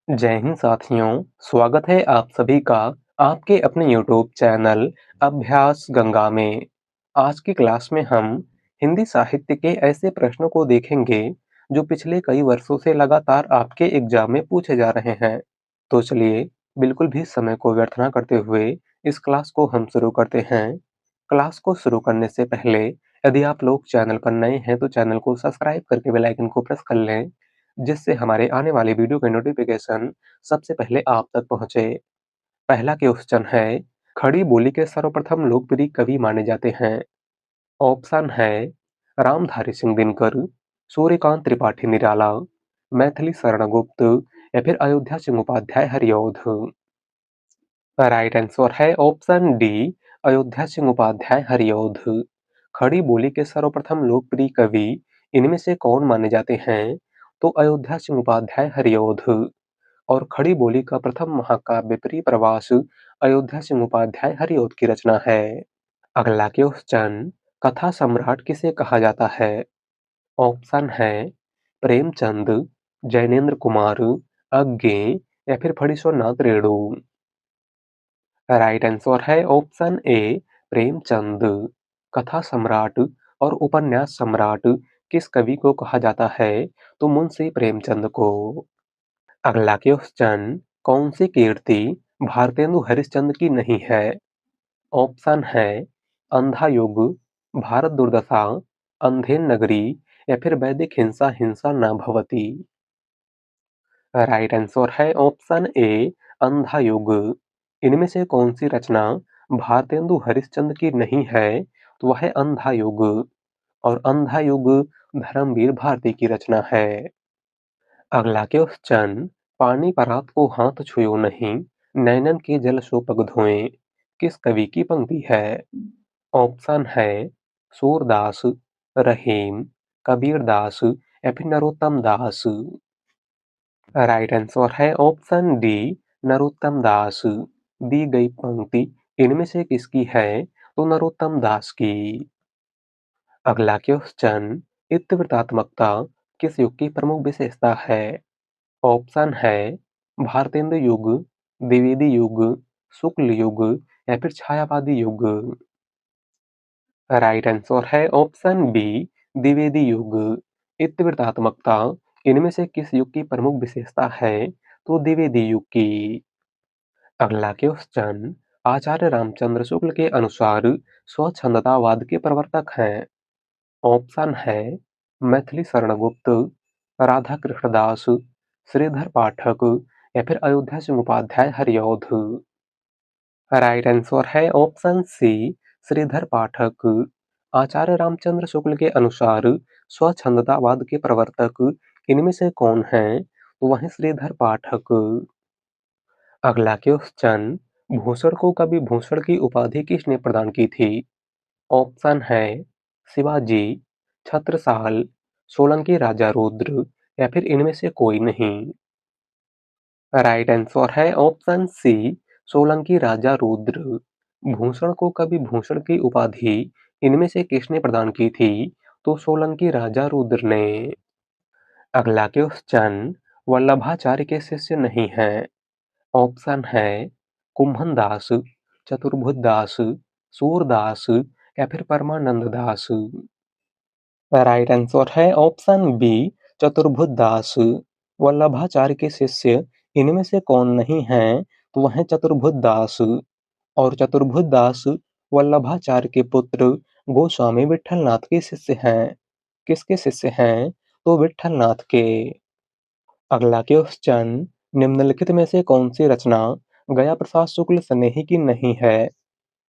जय हिंद साथियों, स्वागत है आप सभी का आपके अपने यूट्यूब चैनल अभ्यास गंगा में। आज की क्लास में हम हिंदी साहित्य के ऐसे प्रश्नों को देखेंगे जो पिछले कई वर्षों से लगातार आपके एग्जाम में पूछे जा रहे हैं। तो चलिए बिल्कुल भी समय को व्यर्थ ना करते हुए इस क्लास को हम शुरू करते हैं। क्लास को शुरू करने से पहले यदि आप लोग चैनल पर नए हैं तो चैनल को सब्सक्राइब करके बेल आइकन को प्रेस कर लें, जिससे हमारे आने वाले वीडियो के नोटिफिकेशन सबसे पहले आप तक पहुंचे। पहला क्वेश्चन है, खड़ी बोली के सर्वप्रथम लोकप्रिय कवि माने जाते हैं। ऑप्शन है रामधारी सिंह दिनकर, सूर्यकांत त्रिपाठी निराला, मैथिली शरण गुप्त या फिर अयोध्या सिंह उपाध्याय हरिऔध। राइट आंसर है ऑप्शन डी, अयोध्या सिंह उपाध्याय हरिऔध। खड़ी बोली के सर्वप्रथम लोकप्रिय कवि इनमें से कौन माने जाते हैं? तो अयोध्या सिंह उपाध्याय हरिऔध। और खड़ी बोली का प्रथम महाकाव्य परिप्रवास अयोध्या सिंह उपाध्याय हरिऔध की रचना है। अगला क्वेश्चन, कथा सम्राट किसे कहा जाता है? ऑप्शन है प्रेमचंद, जैनेन्द्र कुमार, अज्ञे या फिर फणीश्वरनाथ रेणु। राइट आंसर है ऑप्शन ए, प्रेमचंद। कथा सम्राट और उपन्यास सम्राट किस कवि को कहा जाता है? तो मुंशी प्रेमचंद को। अगला क्वेश्चन, कौन सी कीर्ति भारतेंदु हरिश्चंद्र की नहीं है? ऑप्शन है अंधा युग, भारत दुर्दशा, अंधेन नगरी या फिर वैदिक हिंसा हिंसा न भवती। राइट आंसर है ऑप्शन ए, अंधा युग। इनमें से कौन सी रचना भारतेंदु हरिश्चंद्र की नहीं है? तो वह है अंधा युग। और अंधा युग धर्मवीर भारती की रचना है। अगला क्वेश्चन, पानी परात को हाथ छुयो नहीं, नैनन के जल सो पग धोएं किस कवि की पंक्ति है? ऑप्शन है सूरदास, रहीम, कबीरदास या फिर नरोत्तम दास। राइट आंसर है ऑप्शन डी, नरोत्तम दास। दी गई पंक्ति इनमें से किसकी है? तो नरोत्तम दास की। अगला क्वेश्चन, इत्वृतात्मकता किस युग की प्रमुख विशेषता है? ऑप्शन है भारतेंदु युग, द्विवेदी युग, शुक्ल युग या फिर छायावादी युग। राइट आंसर है ऑप्शन बी, द्विवेदी युग। इत्वृतात्मकता इनमें से किस युग की प्रमुख विशेषता है? तो द्विवेदी युग की। अगला क्वेश्चन, आचार्य रामचंद्र शुक्ल के अनुसार स्वच्छंदतावाद के प्रवर्तक हैं। ऑप्शन है मैथिली शरण गुप्त, राधा कृष्णदास, श्रीधर पाठक या फिर अयोध्या सिंह उपाध्याय हरिऔध। राइट आंसर है ऑप्शन सी, श्रीधर पाठक। आचार्य रामचंद्र शुक्ल के अनुसार स्वच्छंदतावाद के प्रवर्तक इनमें से कौन हैं? तो वह श्रीधर पाठक। अगला क्वेश्चन, भूषण को कवि भूषण की उपाधि किसने प्रदान की थी? ऑप्शन है शिवाजी, छत्रसाल, सोलंकी राजा रुद्र या फिर इनमें से कोई नहीं। राइट आंसर है ऑप्शन सी, सोलंकी राजा रुद्र। भूषण को कवि भूषण की उपाधि इनमें से किसने प्रदान की थी? तो सोलंकी राजा रुद्र ने। अगला क्वेश्चन, वल्लभाचार्य के शिष्य नहीं है। ऑप्शन है कुम्भन दास, चतुर्भुज दास, सूरदास या फिर परमानंद दास। राइट आंसर है ऑप्शन बी, चतुर्भुज दास। वल्लभाचार्य के शिष्य इनमें से कौन नहीं है? तो वह है चतुर्भुज दास। और चतुर्भुज दास वल्लभाचार्य के पुत्र गोस्वामी विठलनाथ के शिष्य हैं। किसके शिष्य हैं? तो विठलनाथ के। अगला क्वेश्चन, निम्नलिखित में से कौन सी रचना गया प्रसाद शुक्ल स्नेही की नहीं है?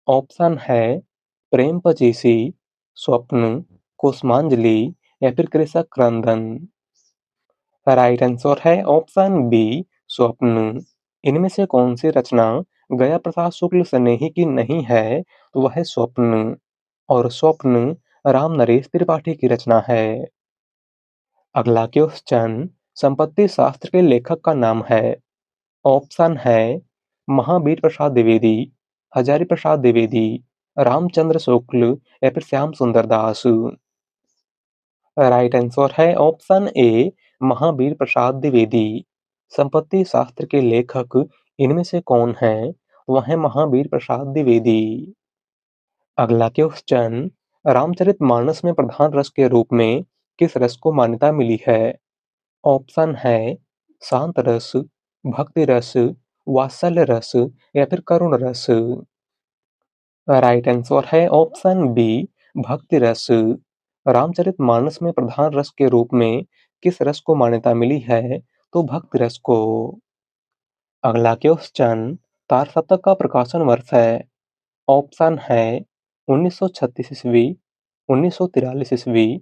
ऑप्शन है प्रेम पचीसी, स्वप्न, कुसुमांजलि या फिर कृषक क्रंदन। राइट आंसर है ऑप्शन बी, स्वप्न। इनमें से कौन सी रचना गया प्रसाद शुक्ल स्नेही की नहीं है? तो वह है स्वप्न। और स्वप्न राम नरेश त्रिपाठी की रचना है। अगला क्वेश्चन, संपत्ति शास्त्र के लेखक का नाम है। ऑप्शन है महावीर प्रसाद द्विवेदी, हजारी प्रसाद द्विवेदी, रामचंद्र शुक्ल या फिर श्याम सुंदर दास। राइट आंसर है ऑप्शन ए, महावीर प्रसाद द्विवेदी। संपत्ति शास्त्र के लेखक इनमें से कौन हैं? वह हैं महावीर प्रसाद द्विवेदी। अगला क्वेश्चन, रामचरितमानस में प्रधान रस के रूप में किस रस को मान्यता मिली है? ऑप्शन है शांत रस, भक्ति रस, वात्सल्य रस या फिर करुण रस। राइट आंसर है ऑप्शन बी, भक्ति रस। रामचरितमानस में प्रधान रस के रूप में किस रस को मान्यता मिली है? तो भक्ति रस को। अगला क्वेश्चन, तारसप्तक का प्रकाशन वर्ष है। ऑप्शन है 1936 ईस्वी, 1943 ईस्वी,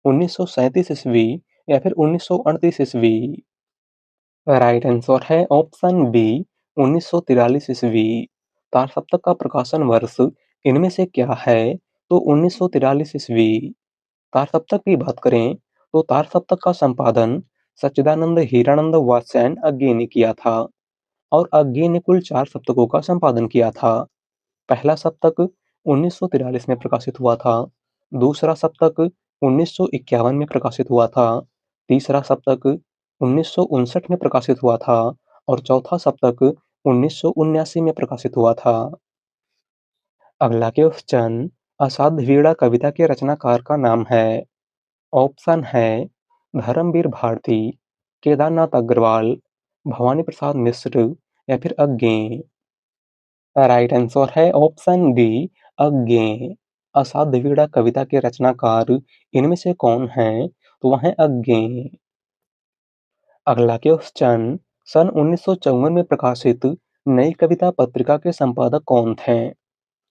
1937 ईस्वी या फिर 1938 ईस्वी। राइट आंसर है ऑप्शन बी, 1943 ईस्वी। तारसप्तक का प्रकाशन वर्ष इनमें से क्या है? तो 1943 ईस्वी। तारसप्तक की बात करें तो तारसप्तक का संपादन सच्चिदानंद हीरानंद वात्स्यायन अज्ञे ने किया था और अज्ञे ने कुल 4 सप्तकों का संपादन किया था। पहला सप्तक 1943 में प्रकाशित हुआ था, दूसरा सप्तक 1951 में प्रकाशित हुआ था, तीसरा सप्तक 1959 में प्रकाशित हुआ था और चौथा सप्तक 1979 में प्रकाशित हुआ था। अगला क्वेश्चन, असाध्य वीणा कविता के रचनाकार का नाम है। ऑप्शन है धर्मवीर भारती, केदारनाथ अग्रवाल, भवानी प्रसाद मिश्र या फिर अज्ञे। राइट आंसर है ऑप्शन बी, अज्ञे। असाध्य वीणा कविता के रचनाकार इनमें से कौन हैं? तो वह हैं अज्ञे। अगला क्वेश्चन, सन 1954 में प्रकाशित नई कविता पत्रिका के संपादक कौन थे?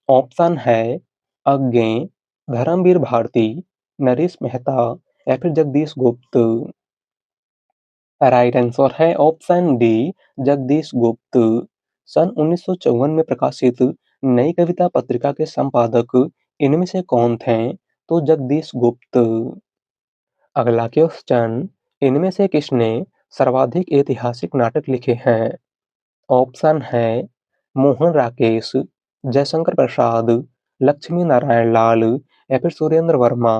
ऑप्शन है अज्ञे, धर्मवीर भारती, नरेश मेहता या फिर जगदीश गुप्त। राइट आंसर है ऑप्शन डी, जगदीश गुप्त। सन 1954 में प्रकाशित नई कविता पत्रिका के संपादक इनमें से कौन थे? तो जगदीश गुप्त। अगला क्वेश्चन, इनमें से किसने सर्वाधिक ऐतिहासिक नाटक लिखे हैं? ऑप्शन है मोहन राकेश, जयशंकर प्रसाद, लक्ष्मी नारायण लाल या फिर सुरेंद्र वर्मा।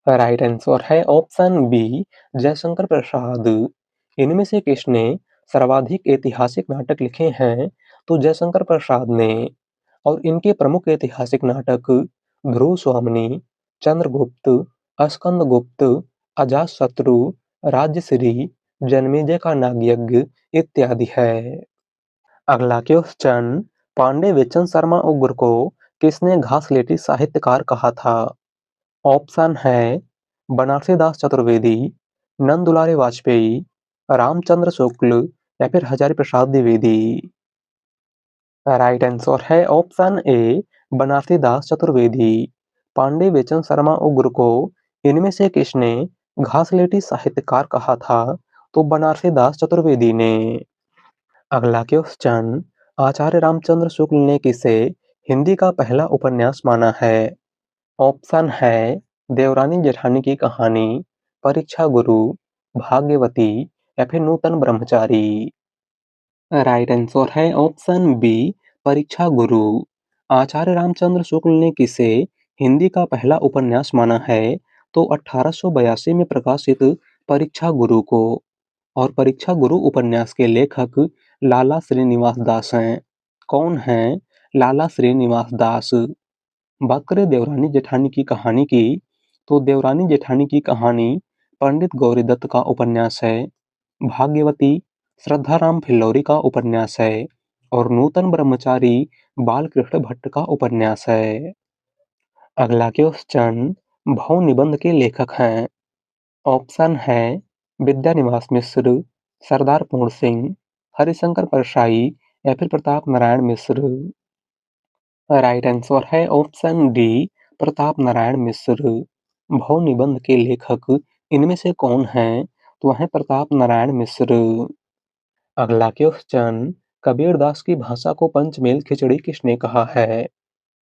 राइट आंसर है ऑप्शन बी, जयशंकर प्रसाद। इनमें से किसने सर्वाधिक ऐतिहासिक नाटक लिखे हैं? तो जयशंकर प्रसाद ने। और इनके प्रमुख ऐतिहासिक नाटक ध्रुव स्वामिनी, चंद्रगुप्त, स्कंदगुप्त, अजातशत्रु, राजश्री, जन्मेजय का नागयज्ञ इत्यादि है। अगला क्वेश्चन, पांडे विचन शर्मा उग्र को किसने घासलेटी साहित्यकार कहा था? ऑप्शन है बनारसी दास चतुर्वेदी, नंद दुलारे वाजपेयी, रामचंद्र शुक्ल या फिर हजारी प्रसाद द्विवेदी। राइट आंसर है ऑप्शन ए, बनारसी दास चतुर्वेदी। पांडे बेचन शर्मा उग्र को इनमें से किसने घासलेटी साहित्यकार कहा था? तो बनारसी दास चतुर्वेदी ने। अगला क्वेश्चन, आचार्य रामचंद्र शुक्ल ने किसे हिंदी का पहला उपन्यास माना है? ऑप्शन है देवरानी जेठानी की कहानी, परीक्षा गुरु, भाग्यवती या फिर नूतन ब्रह्मचारी। राइट आंसर है ऑप्शन बी, परीक्षा गुरु। आचार्य रामचंद्र शुक्ल ने किसे हिंदी का पहला उपन्यास माना है? तो 1882 में प्रकाशित परीक्षा गुरु को। और परीक्षा गुरु उपन्यास के लेखक लाला श्रीनिवास दास हैं। कौन हैं लाला श्रीनिवास दास? बात करें देवरानी जेठानी की कहानी की, तो देवरानी जेठानी की कहानी पंडित गौरीदत्त का उपन्यास है। भाग्यवती श्रद्धाराम फिल्लौरी का उपन्यास है और नूतन ब्रह्मचारी बालकृष्ण भट्ट का उपन्यास है। अगला क्वेश्चन, भव निबंध के लेखक हैं। ऑप्शन है विद्यानिवास मिश्र, सरदार पूर्ण सिंह, हरिशंकर परसाई या फिर प्रताप नारायण मिश्र। राइट आंसर है ऑप्शन डी, प्रताप नारायण मिश्र। भव निबंध के लेखक इनमें से कौन हैं? तो वह हैं प्रताप नारायण मिश्र। अगला क्वेश्चन, कबीरदास की भाषा को पंचमेल खिचड़ी किसने कहा है?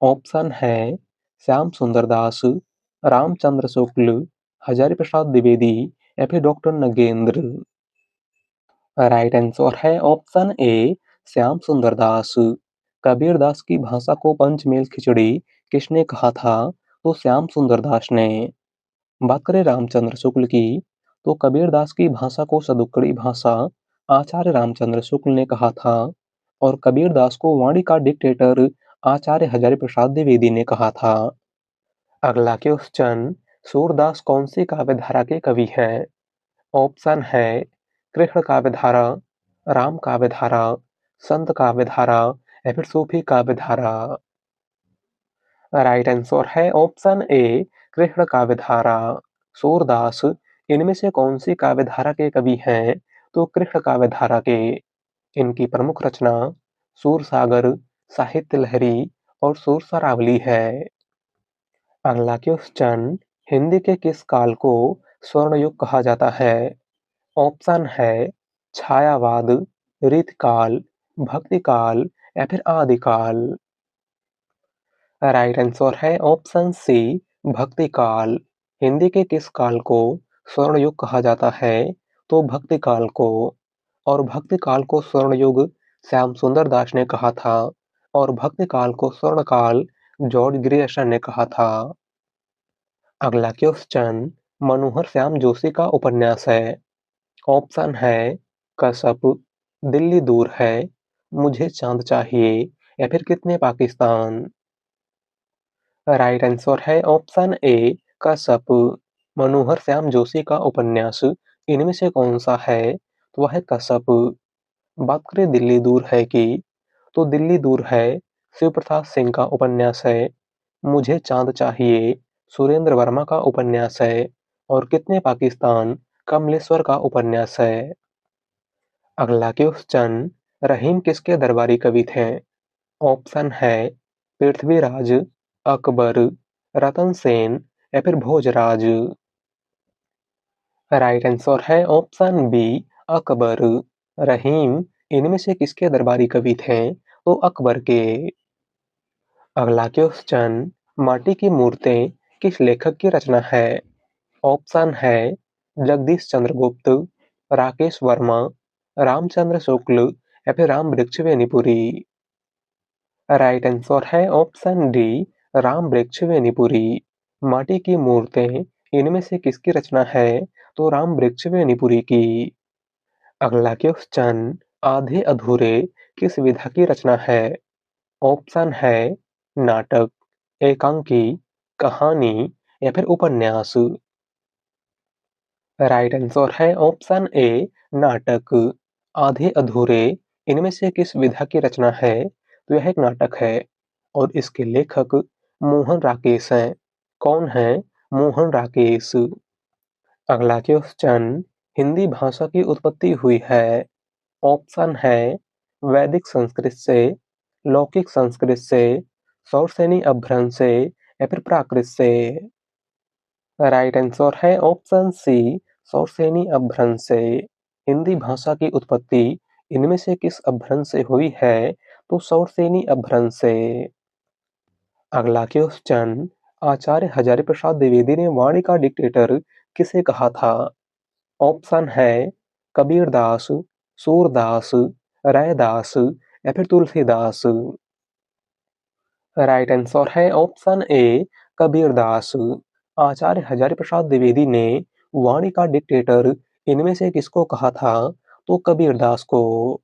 ऑप्शन है श्याम सुंदर दास, रामचंद्र शुक्ल, हजारी प्रसाद द्विवेदी या फिर डॉक्टर नगेंद्र। राइट आंसर है ऑप्शन ए, श्याम सुंदर दास। कबीरदास की भाषा को पंचमेल खिचड़ी किसने कहा था? तो श्याम सुंदर दास ने। बात करें रामचंद्र शुक्ल की, तो कबीरदास की भाषा को सदुक्कड़ी भाषा आचार्य रामचंद्र शुक्ल ने कहा था और कबीरदास को वाणी का डिक्टेटर आचार्य हजारी प्रसाद द्विवेदी ने कहा था। अगला क्वेश्चन, सूरदास कौन सी काव्य धारा के कवि हैं? ऑप्शन है कृष्ण काव्य धारा, राम काव्य धारा, संत काव्य धारा या फिर सूफी काव्य धारा। राइट आंसर है ऑप्शन ए कृष्ण काव्य धारा। सूरदास इनमें से कौन सी काव्य धारा के कवि हैं? तो कृष्ण काव्य धारा के। इनकी प्रमुख रचना सूरसागर, साहित्य लहरी और सुरसरावली है। अगला क्वेश्चन, हिंदी के किस काल को स्वर्ण युग कहा जाता है? ऑप्शन है छायावाद, रीतकाल, भक्तिकाल या फिर आदिकाल। राइट आंसर है ऑप्शन सी भक्तिकाल। हिंदी के किस काल को स्वर्ण युग कहा जाता है? तो भक्तिकाल को। और भक्तिकाल को स्वर्ण युग श्याम सुंदर दास ने कहा था और भक्तिकाल को स्वर्ण काल जॉर्ज ग्रियर्सन ने कहा था। अगला क्वेश्चन, मनोहर श्याम जोशी का उपन्यास है। ऑप्शन है कसब, दिल्ली दूर है, मुझे चांद चाहिए या फिर कितने पाकिस्तान। राइट आंसर है ऑप्शन ए कसब। मनोहर श्याम जोशी का उपन्यास इनमें से कौन सा है? तो वह है कसब। बात करें दिल्ली दूर है की, तो दिल्ली दूर है शिव प्रसाद सिंह का उपन्यास है। मुझे चांद चाहिए सुरेंद्र वर्मा का उपन्यास है और कितने पाकिस्तान कमलेश्वर का उपन्यास है। अगला क्वेश्चन, रहीम किसके दरबारी कवि थे? ऑप्शन है पृथ्वीराज, अकबर, रतन सेन या फिर भोजराज। राइट आंसर है ऑप्शन बी अकबर। रहीम इनमें से किसके दरबारी कवि थे? तो अकबर के। अगला क्वेश्चन, माटी की मूर्तें किस लेखक की रचना है? ऑप्शन है जगदीश चंद्र गुप्त, राकेश वर्मा, रामचंद्र शुक्ल या फिर राम वृक्ष वेनीपुरी। राइट आंसर है ऑप्शन डी राम वृक्ष वेनीपुरी। माटी की मूर्तें इनमें से किसकी रचना है? तो राम वृक्ष वेनीपुरी की। अगला क्वेश्चन, आधे अधूरे किस विधा की रचना है? ऑप्शन है नाटक, एकांकी, कहानी या फिर उपन्यास। राइट आंसर है ऑप्शन ए नाटक। आधे अधूरे इनमें से किस विधा की रचना है? तो यह एक नाटक है और इसके लेखक मोहन राकेश हैं। कौन है? मोहन राकेश। अगला क्वेश्चन, हिंदी भाषा की उत्पत्ति हुई है। ऑप्शन है वैदिक संस्कृत से, लौकिक संस्कृत से, सौरसेनी अपभ्रंश से या फिर प्राकृत से। राइट आंसर है ऑप्शन सी सौरसेनी अपभ्रंश से। हिंदी भाषा की उत्पत्ति इनमें से किस अपभ्रंश से हुई है? तो सौरसेनी अपभ्रंश से। अगला क्वेश्चन, आचार्य हजारी प्रसाद द्विवेदी ने वाणी का डिक्टेटर किसे कहा था? ऑप्शन है कबीरदास, सूरदास, रैदास या फिर तुलसीदास। राइट आंसर है ऑप्शन ए कबीरदास। आचार्य हजारी प्रसाद द्विवेदी ने वाणी का डिक्टेटर इनमें से किसको कहा था? तो कबीरदास को।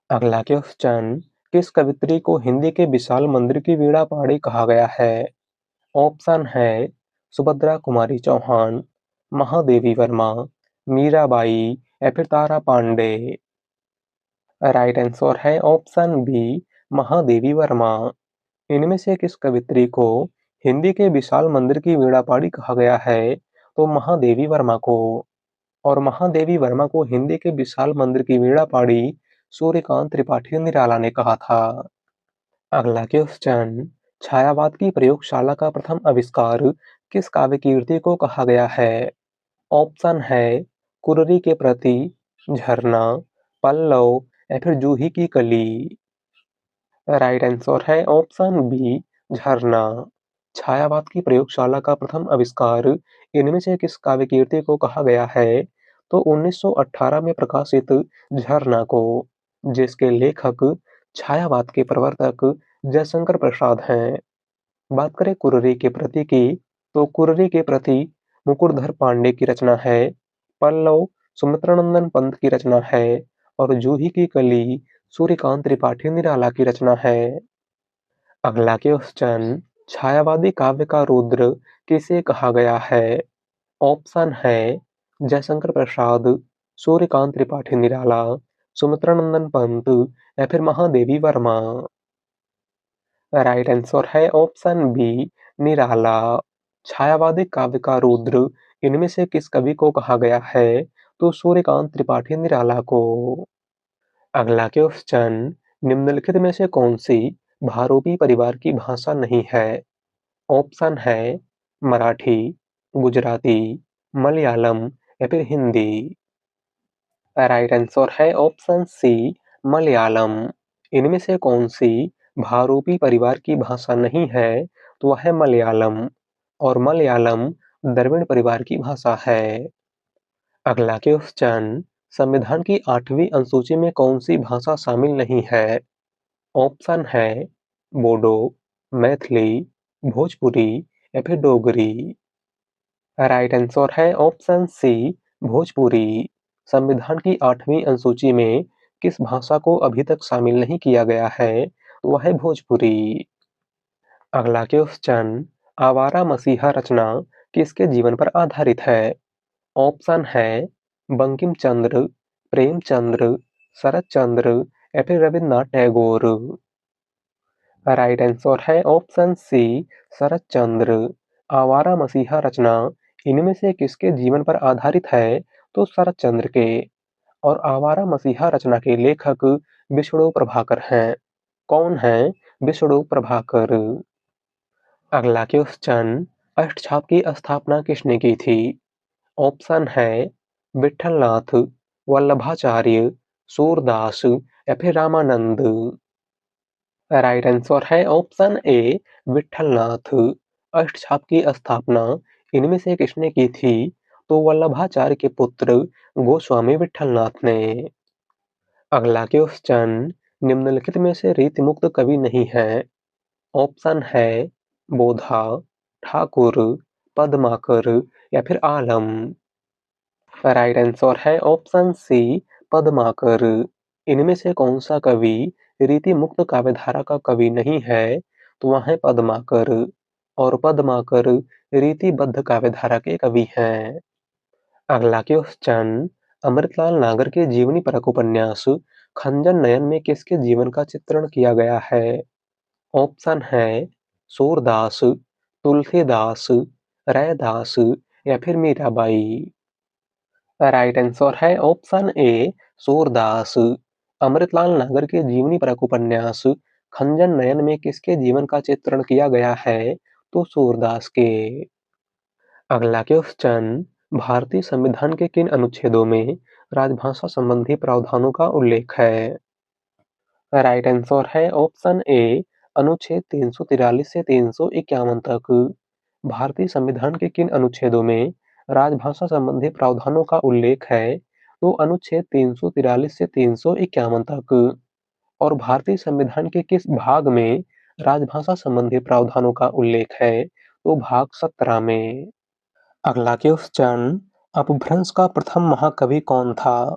अगला क्वेश्चन, किस कवित्री को हिंदी के विशाल मंदिर की वीणा पाड़ी कहा गया है? ऑप्शन है सुभद्रा कुमारी चौहान, महादेवी वर्मा, मीराबाई या फिर तारा पांडे। राइट आंसर है ऑप्शन बी महादेवी वर्मा। इनमें से किस कवित्री को हिंदी के विशाल मंदिर की वीणा पाड़ी कहा गया है? तो महादेवी वर्मा को। और महादेवी वर्मा को हिंदी के विशाल मंदिर की वीणा पाड़ी सूर्यकांत त्रिपाठी निराला ने कहा था। अगला क्वेश्चन, छायावाद की प्रयोगशाला का प्रथम आविष्कार किस काव्य कीर्ति को कहा गया है? ऑप्शन है कुररी के प्रति, झरना, पल्लव या फिर जूही की कली। राइट आंसर है ऑप्शन बी झरना। छायावाद की प्रयोगशाला का प्रथम आविष्कार इनमें से किस काव्य कीर्ति को कहा गया है? तो 1918 में प्रकाशित झरना को, जिसके लेखक छायावाद के प्रवर्तक जयशंकर प्रसाद हैं। बात करें कुररी के प्रति की, तो कुररी के प्रति मुकुटधर पांडे की रचना है पल्लव सुमित्रानंदन पंत की रचना है और जूही की कली सूर्यकांत त्रिपाठी निराला की रचना है। अगला क्वेश्चन, छायावादी काव्य का रुद्र किसे कहा गया है? ऑप्शन है जयशंकर प्रसाद, सूर्यकांत त्रिपाठी निराला, सुमित्रानंदन पंत या फिर महादेवी वर्मा। राइट आंसर है ऑप्शन बी, निराला। छायावादी काव्य का रुद्र इनमें से किस कवि को कहा गया है? तो सूर्यकांत त्रिपाठी निराला को। अगला क्वेश्चन, निम्नलिखित में से कौन सी भारोपी परिवार की भाषा नहीं है? ऑप्शन है मराठी, गुजराती, मलयालम या फिर हिंदी। राइट आंसर है ऑप्शन सी, मलयालम। इनमें से कौन सी भारोपी परिवार की भाषा नहीं है? तो वह है मलयालम, और मलयालम द्रविड़ परिवार की भाषा है। अगला क्वेश्चन, संविधान की 8वीं अनुसूची में कौन सी भाषा शामिल नहीं है? ऑप्शन है बोडो, मैथिली, भोजपुरी या फिर डोगरी। राइट आंसर है ऑप्शन सी, भोजपुरी। संविधान की 8वीं अनुसूची में किस भाषा को अभी तक शामिल नहीं किया गया है? तो वह है भोजपुरी। अगला क्वेश्चन, आवारा मसीहा रचना किसके जीवन पर आधारित है? ऑप्शन है बंकिम चंद्र, प्रेमचंद्र, शरत चंद्र या फिर रविन्द्रनाथ टैगोर। राइट आंसर है ऑप्शन सी, शरत चंद्र। आवारा मसीहा रचना इनमें से किसके जीवन पर आधारित है? तो शरत चंद्र के। और आवारा मसीहा रचना के लेखक विष्णु प्रभाकर हैं। कौन है विष्णु प्रभाकर? अगला क्वेश्चन, अष्टछाप की स्थापना किसने की थी? ऑप्शन है विठलनाथ, वल्लभाचार्य, सूरदास या फिर रामानंद। राइट आंसर है ऑप्शन ए, विठलनाथ। अष्टछाप की स्थापना इनमें से किसने की थी? तो वल्लभाचार्य के पुत्र गोस्वामी विठलनाथ ने। अगला क्वेश्चन, निम्नलिखित में से रीतिमुक्त कवि नहीं है? ऑप्शन है बोधा, ठाकुर, पद्माकर या फिर आलम। राइट आंसर है ऑप्शन सी, पद्माकर। इनमें से कौन सा कवि रीति मुक्त काव्यधारा का कवि नहीं है? तो वह है पद्माकर, और पद्माकर रीतिबद्ध काव्यधारा के कवि हैं। अगला क्वेश्चन, अमृतलाल नागर के जीवनी परक उपन्यास खंजन नयन में किसके जीवन का चित्रण किया गया है? ऑप्शन है सूरदास, तुलसीदास, रैदास या फिर मीराबाई। राइट आंसर है ऑप्शन ए, सूरदास। अमृतलाल नागर के जीवनी परक उपन्यास खंजन नयन में किसके जीवन का चित्रण किया गया है? तो सूरदास के। अगला क्वेश्चन, भारतीय संविधान के किन अनुच्छेदों में राजभाषा संबंधी प्रावधानों का उल्लेख है? राइट आंसर है ऑप्शन ए, अनुच्छेद 343 से 351 तक। भारतीय संविधान के किन अनुच्छेदों में राजभाषा संबंधी प्रावधानों का उल्लेख है? तो अनुच्छेद 343 से 351 तक। और भारतीय संविधान के किस भाग में राजभाषा संबंधी प्रावधानों का उल्लेख है? तो भाग 17 में। अगला क्वेश्चन, अपभ्रंश का प्रथम महाकवि कौन था?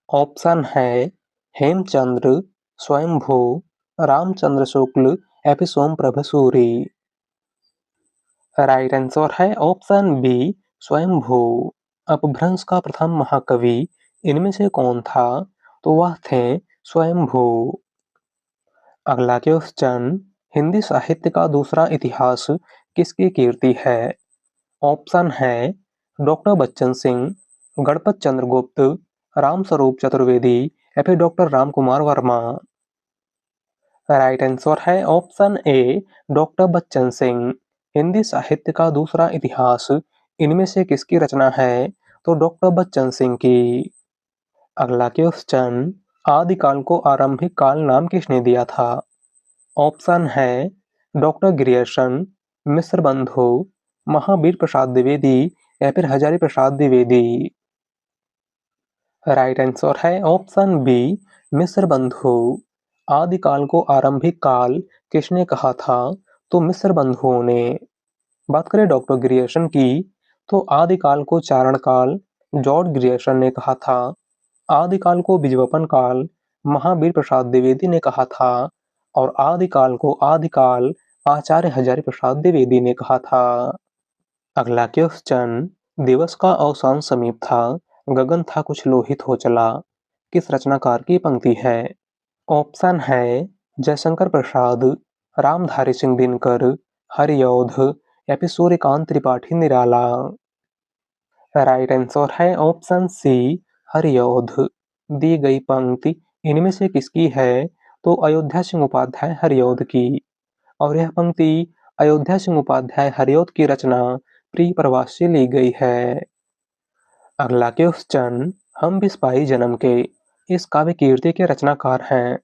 ऑप्शन है हेमचंद्र, स्वयंभू, रामचंद्र शुक्ल या फिर सोमप्रभ सूरी। राइट आंसर है ऑप्शन बी, स्वयंभू। अपभ्रंश का प्रथम महाकवि इनमें से कौन था? तो वह थे स्वयंभू। अगला क्वेश्चन, हिंदी साहित्य का दूसरा इतिहास किसकी कीर्ति है? ऑप्शन है डॉक्टर बच्चन सिंह, गणपत चंद्र गुप्त, रामस्वरूप चतुर्वेदी या फिर doctor Ramkumar Verma. Right answer है option A, doctor Bachchan Singh. Hindi साहित्य का दूसरा इतिहास इनमें से किसकी रचना है? तो डॉक्टर बच्चन सिंह की। अगला क्वेश्चन, आदिकाल को आरंभिक काल नाम किसने दिया था? ऑप्शन है डॉक्टर ग्रियर्सन, मिश्र बंधु, महावीर प्रसाद द्विवेदी या फिर हजारी प्रसाद द्विवेदी। राइट आंसर है ऑप्शन बी, मिश्र बंधु। आदिकाल को आरंभिक काल किसने कहा था? तो मिश्र बंधुओं ने। बात करें डॉक्टर ग्रियर्सन की, तो आदिकाल को चारण काल, जॉर्ज ग्रियर्सन ने कहा था। आदिकाल को बीजवपन काल महावीर प्रसाद द्विवेदी ने कहा था और आदिकाल को आदिकाल आचार्य हजारी प्रसाद द्विवेदी ने कहा था। अगला क्वेश्चन, दिवस का अवसान समीप था, गगन था कुछ लोहित हो चला, किस रचनाकार की पंक्ति है? ऑप्शन है जयशंकर प्रसाद, रामधारी सिंह दिनकर, हरिऔध या फिर सूर्यकांत त्रिपाठी निराला। राइट आंसर है ऑप्शन सी हरिऔध। दी गई पंक्ति इनमें से किसकी है? तो अयोध्या सिंह उपाध्याय हरिऔध की। और यह पंक्ति अयोध्या सिंह उपाध्याय हरिऔध की रचना प्रिय प्रवास से ली गई है। अगला क्वेश्चन, हम बिस्पाही जन्म के इस काव्य कीर्ति के रचनाकार हैं।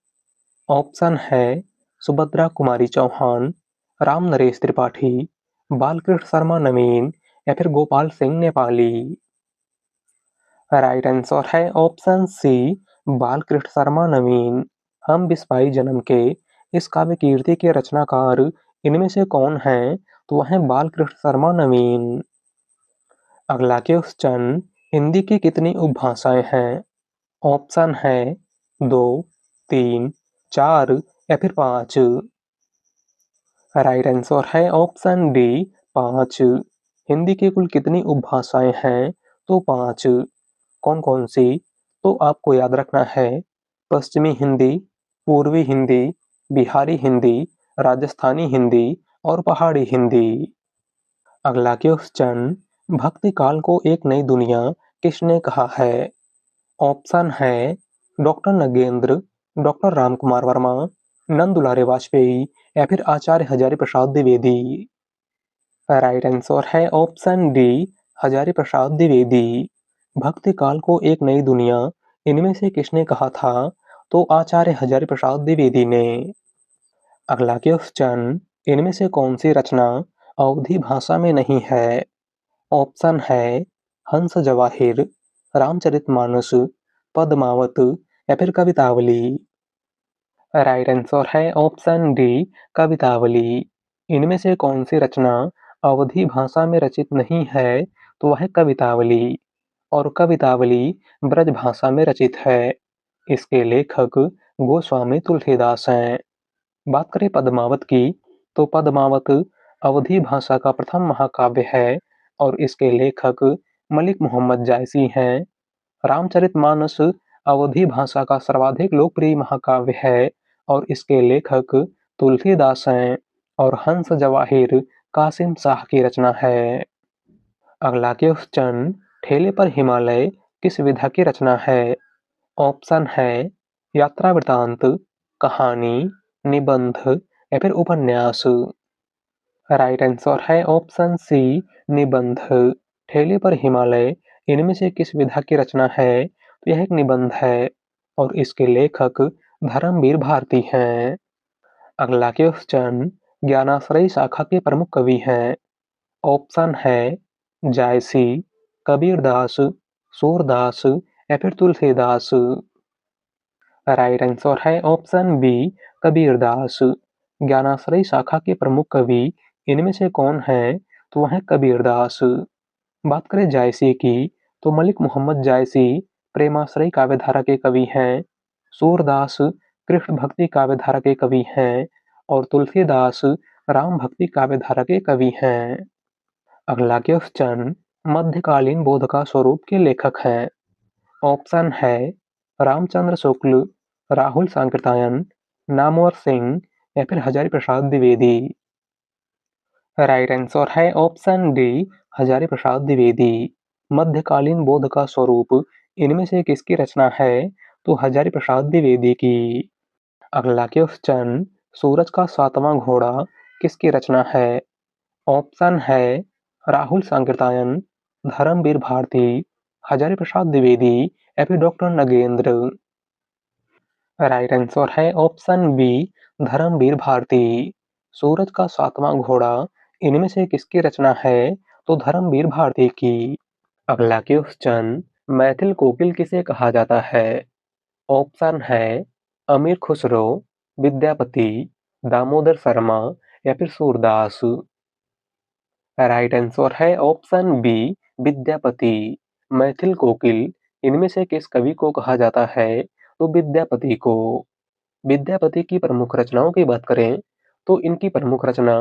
ऑप्शन है सुभद्रा कुमारी चौहान, राम नरेश त्रिपाठी, बालकृष्ण शर्मा नवीन या फिर गोपाल सिंह नेपाली। राइट आंसर है ऑप्शन सी बालकृष्ण शर्मा नवीन। हम बिस्पाही जन्म के इस काव्य कीर्ति के रचनाकार इनमें से कौन हैं? तो वह हैं बालकृष्ण शर्मा नवीन। अगला क्वेश्चन, हिंदी की कितनी उपभाषाएं हैं? ऑप्शन है 2, 3, 4 या फिर 5। राइट आंसर है ऑप्शन डी 5। हिंदी की कुल कितनी उपभाषाएं हैं? तो 5। कौन कौन सी? तो आपको याद रखना है पश्चिमी हिंदी, पूर्वी हिंदी, बिहारी हिंदी, राजस्थानी हिंदी और पहाड़ी हिंदी। अगला क्वेश्चन, भक्ति काल को एक नई दुनिया किसने कहा है? ऑप्शन है डॉक्टर नगेंद्र, डॉक्टर रामकुमार वर्मा, नंद दुलारे वाजपेयी या फिर आचार्य हजारी प्रसाद द्विवेदी। राइट आंसर है ऑप्शन डी हजारी प्रसाद द्विवेदी। भक्ति काल को एक नई दुनिया इनमें से किसने कहा था? तो आचार्य हजारी प्रसाद द्विवेदी ने। अगला क्वेश्चन, इनमें से कौन सी रचना अवधी भाषा में नहीं है? ऑप्शन है हंस जवाहिर, रामचरितमानस, पद्मावत या फिर कवितावली। राइट आंसर है ऑप्शन डी कवितावली। इनमें से कौन सी रचना अवधी भाषा में रचित नहीं है? तो वह है कवितावली। और कवितावली ब्रज भाषा में रचित है। इसके लेखक गोस्वामी तुलसीदास हैं। बात करें पद्मावत की, तो पद्मावत अवधी भाषा का प्रथम महाकाव्य है और इसके लेखक मलिक मोहम्मद जायसी हैं। रामचरितमानस अवधी भाषा का सर्वाधिक लोकप्रिय महाकाव्य है और इसके लेखक तुलसीदास हैं। और हंस जवाहिर कासिम शाह की रचना है। अगला क्वेश्चन, ठेले पर हिमालय किस विधा की रचना है? ऑप्शन है यात्रा वृतांत, कहानी, निबंध या फिर उपन्यास। राइट आंसर है ऑप्शन सी निबंध। ठेले पर हिमालय इनमें से किस विधा की रचना है? तो यह एक निबंध है और इसके लेखक धर्मवीर भारती हैं। अगला क्वेश्चन, ज्ञानाश्रयी शाखा के प्रमुख कवि हैं। ऑप्शन है जायसी, कबीरदास, सूरदास या फिर तुलसीदास। राइट आंसर है ऑप्शन बी कबीरदास। ज्ञानाश्रयी शाखा के प्रमुख कवि इनमें से कौन है? तो वह है कबीरदास। बात करें जायसी की, तो मलिक मोहम्मद जायसी प्रेमाश्रयी काव्यधारा के कवि हैं। सूरदास कृष्ण भक्ति काव्यधारा के कवि हैं और तुलसीदास राम भक्ति काव्यधारा के कवि हैं। अगला क्वेश्चन, मध्यकालीन बोध का स्वरूप के लेखक हैं। ऑप्शन है रामचंद्र शुक्ल, राहुल सांकृत्यायन, नामवर सिंह या फिर हजारी प्रसाद द्विवेदी। राइट आंसर है ऑप्शन डी हजारी प्रसाद द्विवेदी। मध्यकालीन बोध का स्वरूप इनमें से किसकी रचना है? तो हजारी प्रसाद द्विवेदी की। अगला क्वेश्चन, सूरज का सातवां घोड़ा किसकी रचना है? ऑप्शन है राहुल सांकृत्यायन, धर्मवीर भारती, हजारी प्रसाद द्विवेदी या फिर डॉक्टर नगेंद्र। राइट आंसर है ऑप्शन बी धर्मवीर भारती। सूरज का सातवां घोड़ा इनमें से किसकी रचना है? तो धर्मवीर भारती की। अगला क्वेश्चन, मैथिल कोकिल किसे कहा जाता है? ऑप्शन है अमीर खुसरो, विद्यापति, दामोदर शर्मा या फिर सूरदास। राइट आंसर है ऑप्शन बी विद्यापति। मैथिल कोकिल इनमें से किस कवि को कहा जाता है? तो विद्यापति को। विद्यापति की प्रमुख रचनाओं की बात करें तो इनकी प्रमुख रचना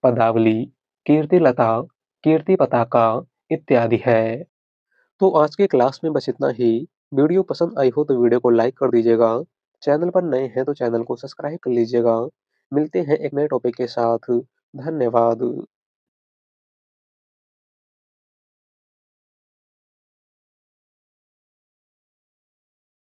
पदावली, कीर्तिलता, कीर्ति पताका इत्यादि है। तो आज की क्लास में बस इतना ही। वीडियो पसंद आई हो तो वीडियो को लाइक कर दीजिएगा। चैनल पर नए हैं तो चैनल को सब्सक्राइब कर लीजिएगा। मिलते हैं एक नए टॉपिक के साथ। धन्यवाद।